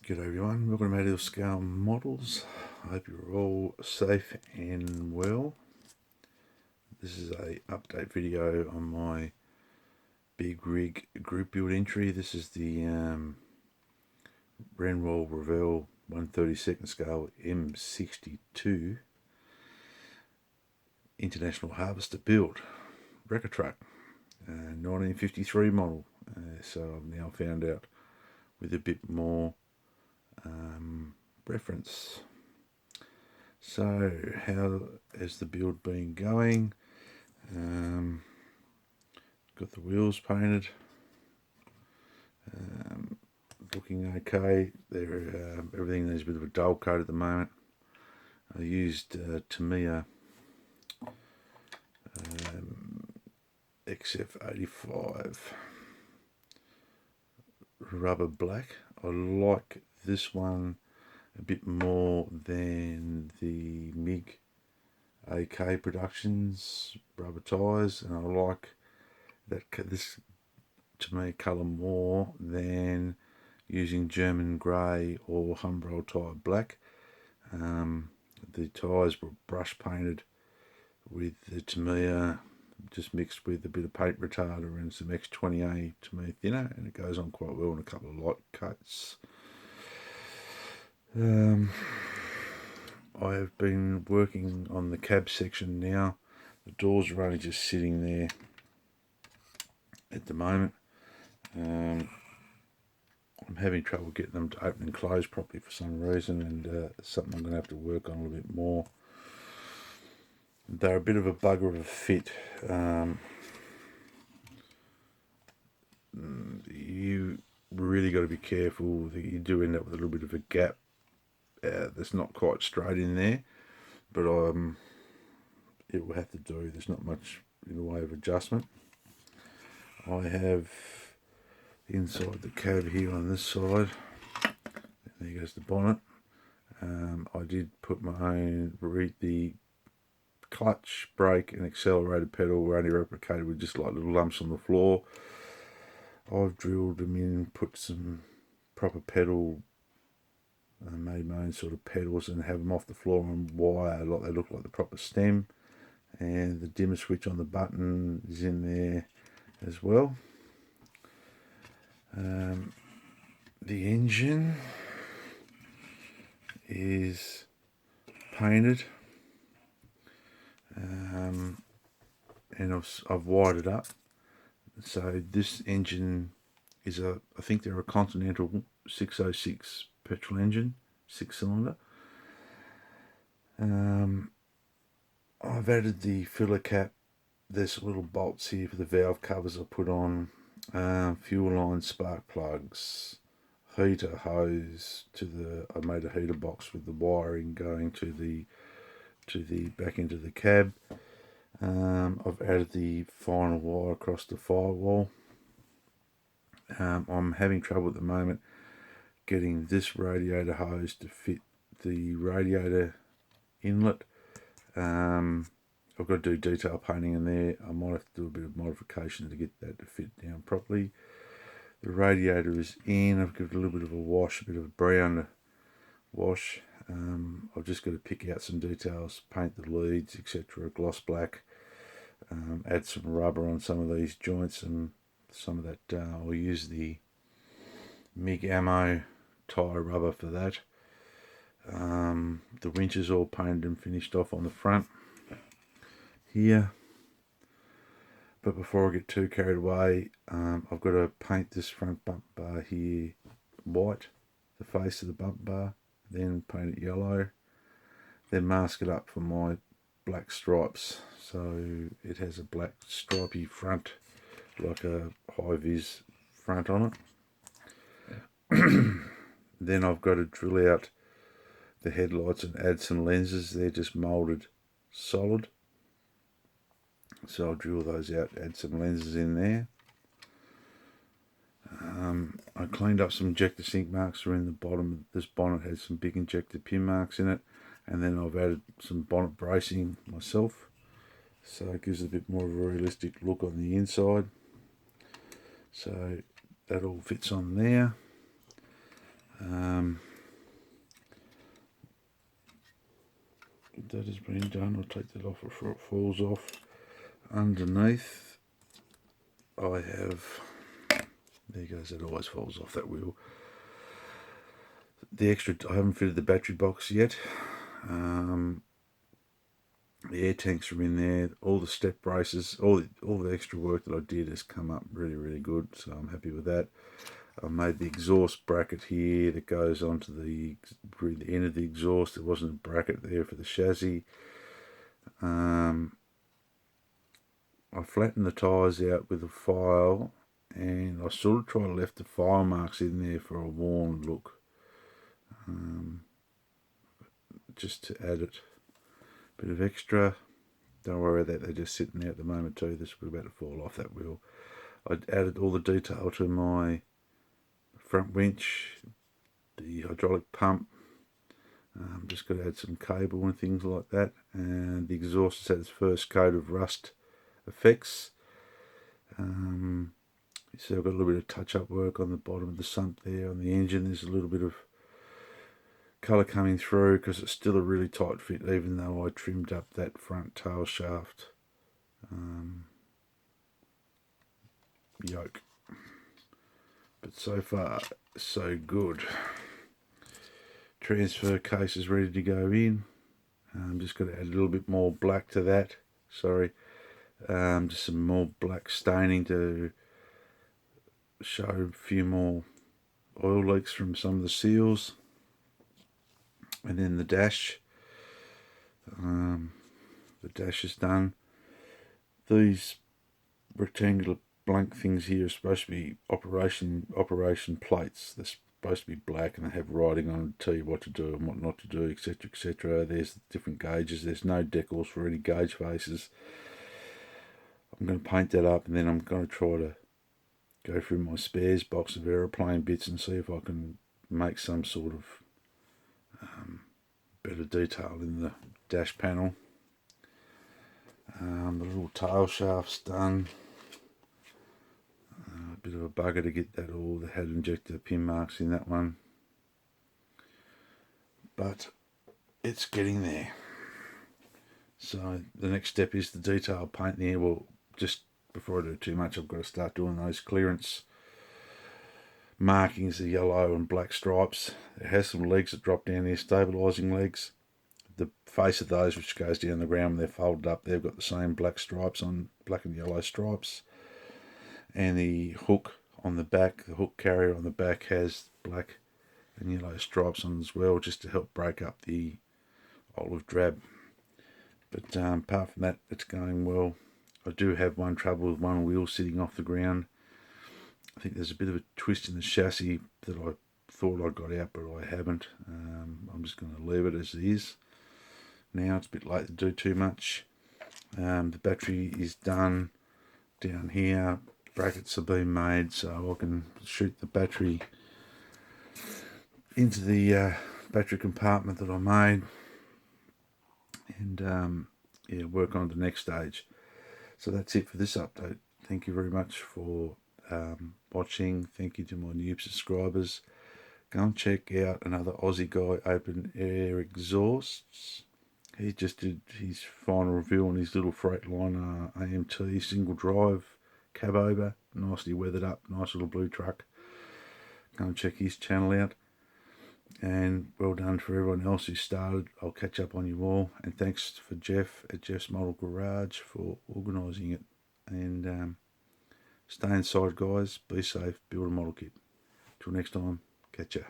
G'day everyone, welcome to Radiator Scale Models. I hope you're all safe and well. This is a update video on my big rig group build entry. This is the Renwal Revell 1/32 scale M62 International Harvester build wrecker truck, 1953 model. So I've now found out with a bit more reference. So how has the build been going? Got the wheels painted, looking okay. Everything needs a bit of a dull coat at the moment. I used Tamiya XF85 rubber black. I like this one a bit more than the MiG AK Productions rubber tyres, and I like this Tamiya colour more than using German grey or Humbrol tyre black. The tyres were brush painted with the Tamiya, just mixed with a bit of paint retarder and some X20A Tamiya thinner, and it goes on quite well in a couple of light coats. I have been working on the cab section now. The doors are only just sitting there at the moment. I'm having trouble getting them to open and close properly for some reason, and something I'm going to have to work on a little bit more. They're a bit of a bugger of a fit. You really got to be careful that you do end up with a little bit of a gap that's not quite straight in there, but it will have to do. There's not much in the way of adjustment. I have inside the cab here on this side, there goes the bonnet. I did put my own, the clutch, brake and accelerator pedal were only replicated with just like little lumps on the floor. I've drilled them in, put some proper pedal, made my own sort of pedals, and have them off the floor on wire, like they look like the proper stem. And the dimmer switch on the button is in there as well. The engine is painted, and I've wired it up. So this engine is I think they're a Continental 606 petrol engine, 6-cylinder. I've added the filler cap. There's little bolts here for the valve covers I put on, fuel line, spark plugs, heater hose I made a heater box with the wiring going to the back into the cab. I've added the final wire across the firewall. I'm having trouble at the moment getting this radiator hose to fit the radiator inlet. I've got to do detail painting in there. I might have to do a bit of modification to get that to fit down properly. The radiator is in. I've given it a little bit of a wash, a bit of a brown wash. I've just got to pick out some details, paint the leads, etc., gloss black, add some rubber on some of these joints, and some of that I'll use the MiG ammo tyre rubber for that. The winch is all painted and finished off on the front here, but before I get too carried away, I've got to paint this front bump bar here white, the face of the bump bar, then paint it yellow, then mask it up for my black stripes, so it has a black stripy front, like a high-vis front on it. Then I've got to drill out the headlights and add some lenses. They're just moulded solid, so I'll drill those out, add some lenses in there. I cleaned up some injector sink marks that are in the bottom. This bonnet has some big injector pin marks in it, and then I've added some bonnet bracing myself, so it gives it a bit more of a realistic look on the inside. So that all fits on there. That has been done. I'll take that off before it falls off. Underneath I have, there goes, it always falls off, that wheel. The extra, I haven't fitted the battery box yet. The air tanks are in there. All the step braces, all the extra work that I did has come up really good, so I'm happy with that. I made the exhaust bracket here that goes onto the end of the exhaust. There wasn't a bracket there for the chassis. I flattened the tyres out with a file, and I sort of tried to left the file marks in there for a worn look, just to add it. Bit of extra. Don't worry about that, they're just sitting there at the moment too. This will be about to fall off, that wheel. I added all the detail to my front winch, the hydraulic pump. Just got to add some cable and things like that. And the exhaust has had its first coat of rust effects. So I've got a little bit of touch-up work on the bottom of the sump there. On the engine, there's a little bit of colour coming through because it's still a really tight fit, even though I trimmed up that front tail shaft yoke. But so far so good. Transfer case is ready to go in. I'm just going to add a little bit more black to that. Sorry, just some more black staining to show a few more oil leaks from some of the seals. And then the dash is done. These rectangular blank things here are supposed to be operation plates. They're supposed to be black and they have writing on it to tell you what to do and what not to do, etc, etc. There's different gauges. There's no decals for any gauge faces. I'm going to paint that up, and then I'm going to try to go through my spares box of aeroplane bits and see if I can make some sort of better detail in the dash panel. The little tail shaft's done. A bit of a bugger to get that all the head injector pin marks in that one, but it's getting there. So the next step is the detail paint there. Well, just before I do too much, I've got to start doing those clearance markings, the yellow and black stripes. It has some legs that drop down there, stabilising legs. The face of those, which goes down the ground when they're folded up, they've got the same black stripes on, black and yellow stripes. And the hook on the back, the hook carrier on the back, has black and yellow stripes on as well, just to help break up the olive drab. But apart from that, it's going well. I do have one trouble with one wheel sitting off the ground. I think there's a bit of a twist in the chassis that I thought I got out, but I haven't. I'm just going to leave it as it is. Now it's a bit late to do too much. The battery is done down here. Brackets have been made, so I can shoot the battery into the battery compartment that I made, and yeah, work on the next stage. So that's it for this update. Thank you very much for watching. Thank you to my new subscribers. Go and check out another Aussie guy, Open Air Exhausts. He just did his final review on his little Freightliner AMT single drive cab over, nicely weathered up, nice little blue truck. Go and check his channel out. And well done for everyone else who started. I'll catch up on you all. And thanks for Jeff at Jeff's Model Garage for organising it. And stay inside, guys. Be safe. Build a model kit. Till next time, catch ya.